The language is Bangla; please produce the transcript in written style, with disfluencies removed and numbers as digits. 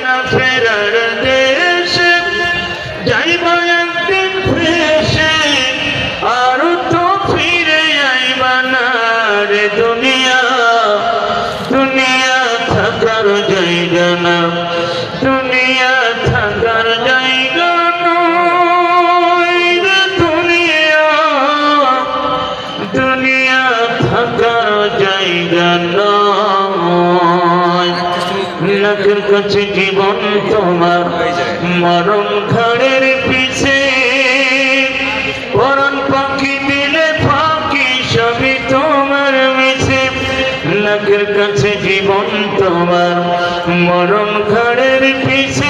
না ফেরার দেশে, যাইব একদিন ফেসে, আর তো ফিরে আইবা না রে দুনিয়া। দুনিয়া থাকার জায়গা না, দুনিয়া থাকার জায়গা নয় রে দুনিয়া, দুনিয়া থাকার জায়গা নয়। লাখের কাছে জীবন তোমার, মরণ ঘাড়ের পিছে, পরাণ পাখি দিলে ফাঁকি সবই তোমার মিছে। লাখের কাছে জীবন তোমার, মরণ ঘাড়ের পিছে।